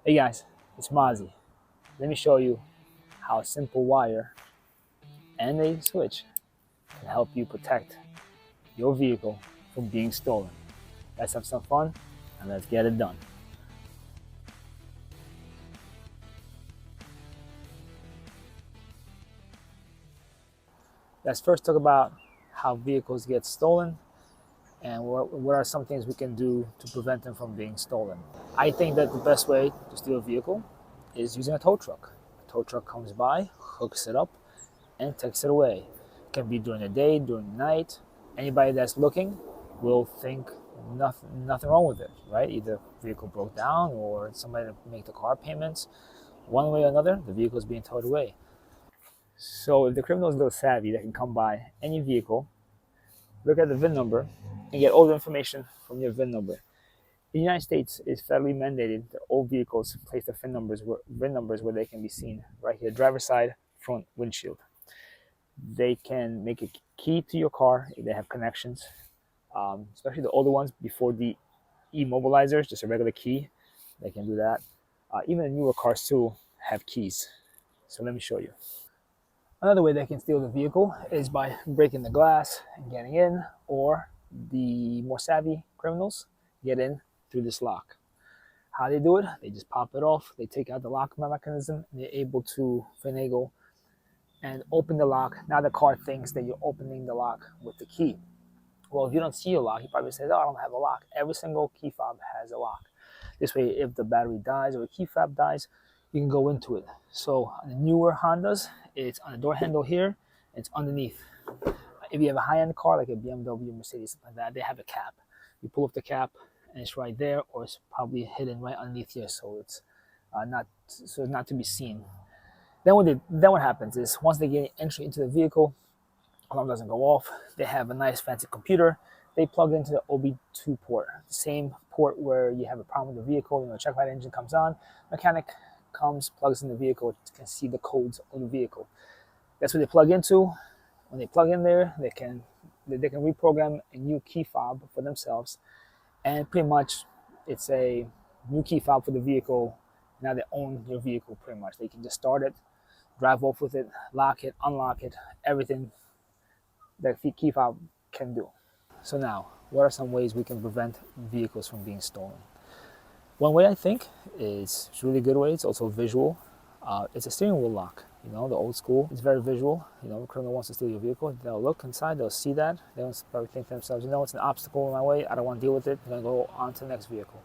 Hey guys, it's Mozzy. Let me show you how a simple wire and a switch can help you protect your vehicle from being stolen. Let's have some fun and let's get it done. Let's first talk about how vehicles get stolen and what are some things we can do to prevent them from being stolen. I think that the best way to steal a vehicle is using a tow truck. A tow truck comes by, hooks it up, and takes it away. It can be during the day, during the night. Anybody that's looking will think nothing wrong with it, right? Either the vehicle broke down or somebody to make the car payments. One way or another, the vehicle is being towed away. So if the criminal is a little savvy, they can come by any vehicle, look at the VIN number, and get all the information from your VIN number. In the United States, it's federally mandated that all vehicles place their VIN numbers where they can be seen, right here, driver's side, front windshield. They can make a key to your car if they have connections, especially the older ones before the immobilizers, just a regular key. They can do that. Even the newer cars too have keys. So let me show you. Another way they can steal the vehicle is by breaking the glass and getting in, or the more savvy criminals get in through this lock. How they do it, they just pop it off, they take out the lock mechanism, and they're able to finagle and open the lock. Now the car thinks that you're opening the lock with the key. Well, if you don't see a lock, he probably says, oh, I don't have a lock. Every single key fob has a lock. This way, if the battery dies or the key fob dies, you can go into it. So on the newer Hondas, it's on the door handle here, it's underneath. If you have a high-end car, like a BMW, Mercedes, something like that, they have a cap. You pull up the cap, and it's right there, or it's probably hidden right underneath here, so it's not to be seen. Then what happens is once they get entry into the vehicle, alarm doesn't go off. They have a nice fancy computer. They plug into the OB2 port, the same port where you have a problem with the vehicle. Check light engine comes on, mechanic comes, plugs in the vehicle, can see the codes of the vehicle. That's what they plug into. When they plug in there, they can reprogram a new key fob for themselves, and pretty much it's a new key fob for the vehicle. Now they own your vehicle pretty much. They can just start it, drive off with it, lock it, unlock it, everything that the key fob can do. So now, what are some ways we can prevent vehicles from being stolen? One way I think is really good way. It's also visual. It's a steering wheel lock. The old school. It's very visual. The criminal wants to steal your vehicle. They'll look inside. They'll see that. They don't probably think to themselves, it's an obstacle in my way. I don't want to deal with it. I'm going to go on to the next vehicle.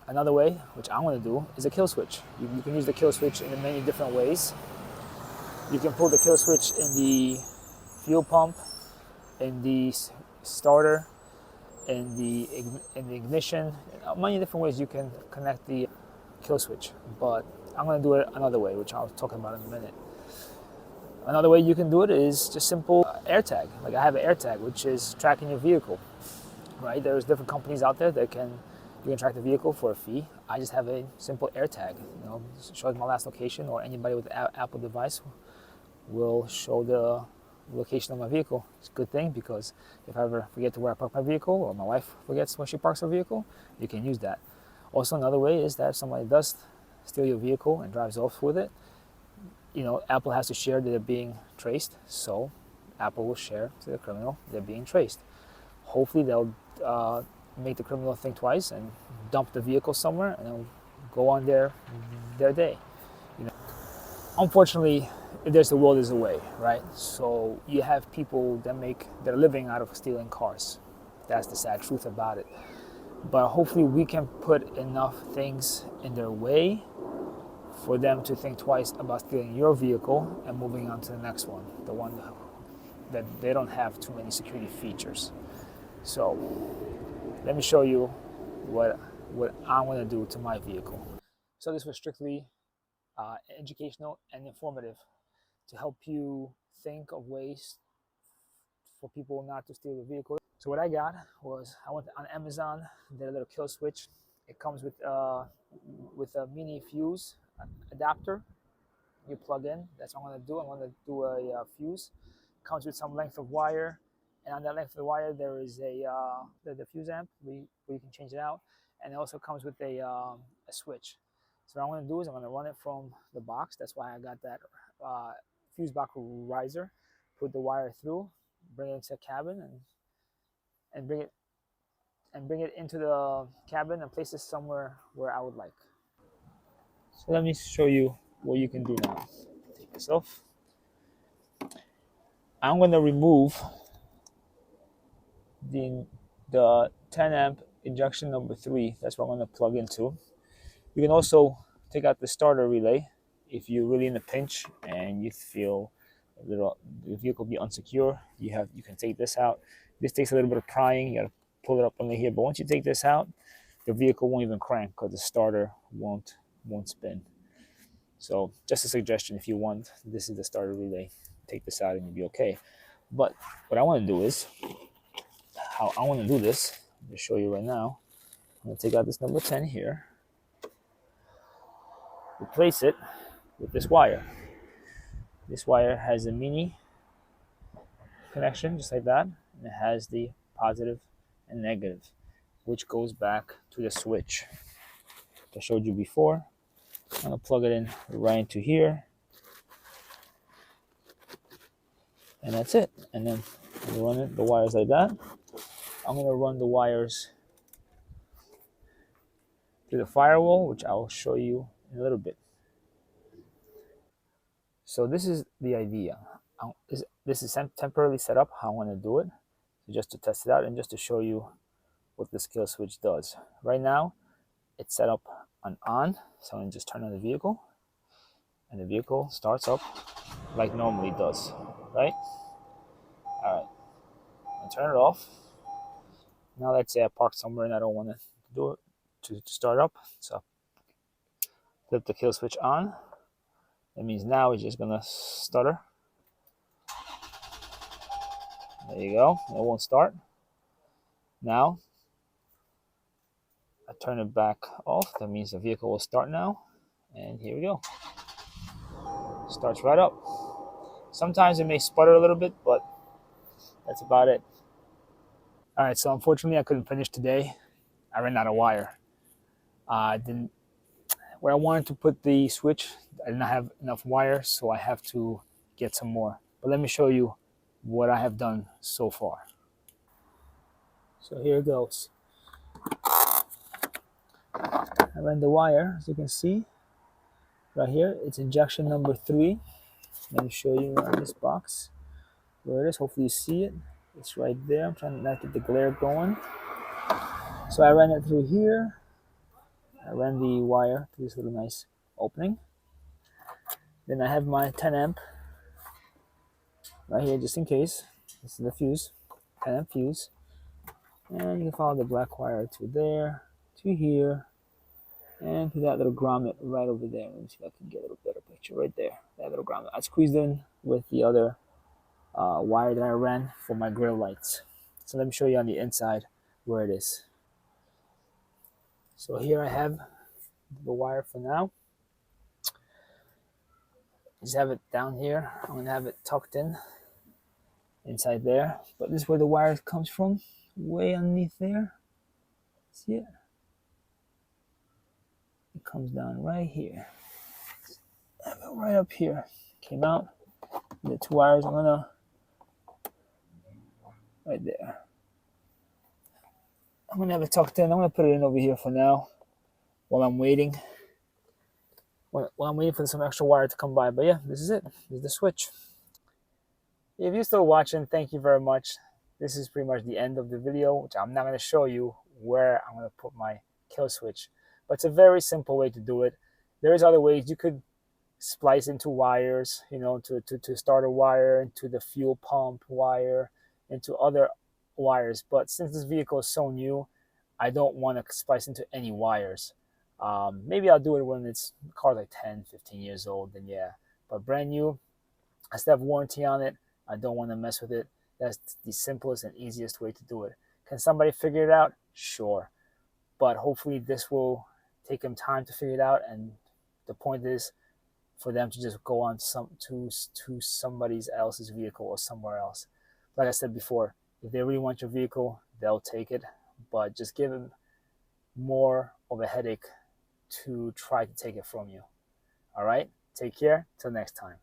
Another way, which I want to do, is a kill switch. You can use the kill switch in many different ways. You can pull the kill switch in the fuel pump, in the starter, in the ignition. Many different ways you can connect the kill switch, but I'm going to do it another way, which I'll talk about in a minute. Another way you can do it is just simple AirTag. Like I have an AirTag, which is tracking your vehicle, right? There's different companies out there that you can track the vehicle for a fee. I just have a simple AirTag. Shows my last location, or anybody with an Apple device will show the location of my vehicle. It's a good thing because if I ever forget to where I park my vehicle, or my wife forgets where she parks her vehicle, you can use that. Also, another way is that if somebody does steal your vehicle and drives off with it, Apple has to share that they're being traced, so Apple will share to the criminal they're being traced. Hopefully they'll make the criminal think twice and dump the vehicle somewhere, and they'll go on their day. Unfortunately, there's a will, there's a way, right? So you have people that make their living out of stealing cars. That's the sad truth about it. But hopefully we can put enough things in their way for them to think twice about stealing your vehicle and moving on to the next one, the one that they don't have too many security features. So let me show you what I'm going to do to my vehicle. So this was strictly educational and informative to help you think of ways for people not to steal your vehicle. So what I got was, I went on Amazon, did a little kill switch. It comes with a mini fuse adapter. You plug in. That's what I'm going to do. I'm going to do a fuse. It comes with some length of wire, and on that length of the wire there is the fuse amp where you can change it out. and it also comes with a switch. So what I'm going to do is I'm going to run it from the box. That's why I got that fuse box riser. Put the wire through, bring it into the cabin, and bring it into the cabin and place it somewhere where I would like. So let me show you what you can do now. Take this off. I'm going to remove the 10 amp injection number 3. That's what I'm going to plug into. You can also take out the starter relay if you're really in a pinch and you feel the vehicle be unsecure. You can take this out. This takes a little bit of prying. You got to pull it up under here. But once you take this out, the vehicle won't even crank because the starter won't spin. So just a suggestion, if you want, this is the starter relay. Take this out and you'll be okay. But what I want to do is, how I want to do this, I'm going to show you right now. I'm going to take out this number 10 here, replace it with this wire. This wire has a mini connection, just like that, and it has the positive and negative, which goes back to the switch I showed you before. I'm going to plug it in right into here, and that's it. And then I'm going to run the wires like that. I'm going to run the wires through the firewall, which I will show you in a little bit. So this is the idea. This is temporarily set up how I want to do it, so just to test it out and just to show you what this kill switch does. Right now, it's set up on, so I'm going to just turn on the vehicle, and the vehicle starts up like normally does, right? All right, I'm going to turn it off. Now let's say I parked somewhere and I don't want to do it to start up, so flip the kill switch on. That means now it's just going to stutter. There you go, it won't start. Now I turn it back off. That means the vehicle will start now. And here we go. Starts right up. Sometimes it may sputter a little bit, but that's about it. All right, so unfortunately I couldn't finish today. I ran out of wire. Where I wanted to put the switch, I did not have enough wire, so I have to get some more. But let me show you what I have done so far. So here it goes. I ran the wire, as you can see, right here. It's injection number 3. Let me show you on this box where it is. Hopefully you see it. It's right there. I'm trying not to get the glare going. So I ran it through here. I ran the wire through this little nice opening. Then I have my 10 amp right here just in case. This is the fuse, 10 amp fuse. And you can follow the black wire to there, to here, and to that little grommet right over there. Let me see if I can get a little better picture right there. That little grommet. I squeezed in with the other wire that I ran for my grill lights. So let me show you on the inside where it is. So here I have the wire for now. Just have it down here. I'm going to have it tucked in inside there. But this is where the wire comes from, way underneath there. See it? It comes down right here. I have it right up here. Came out. The 2 wires I'm going to right there. I'm going to have it tucked in. I'm going to put it in over here for now while I'm waiting. While I'm waiting for some extra wire to come by. But yeah, this is it. This is the switch. If you're still watching, thank you very much. This is pretty much the end of the video, which I'm not going to show you where I'm going to put my kill switch. But it's a very simple way to do it. There's other ways. You could splice into wires, you know, to start a wire, into the fuel pump wire, into other wires. But since this vehicle is so new, I don't want to splice into any wires. Maybe I'll do it when it's the car's like 10, 15 years old, then yeah. But brand new, I still have warranty on it. I don't want to mess with it. That's the simplest and easiest way to do it. Can somebody figure it out? Sure. But hopefully this will take them time to figure it out. And the point is for them to just go on to somebody else's vehicle or somewhere else. Like I said before, if they really want your vehicle, they'll take it. But just give them more of a headache to try to take it from you. All right? Take care. Till next time.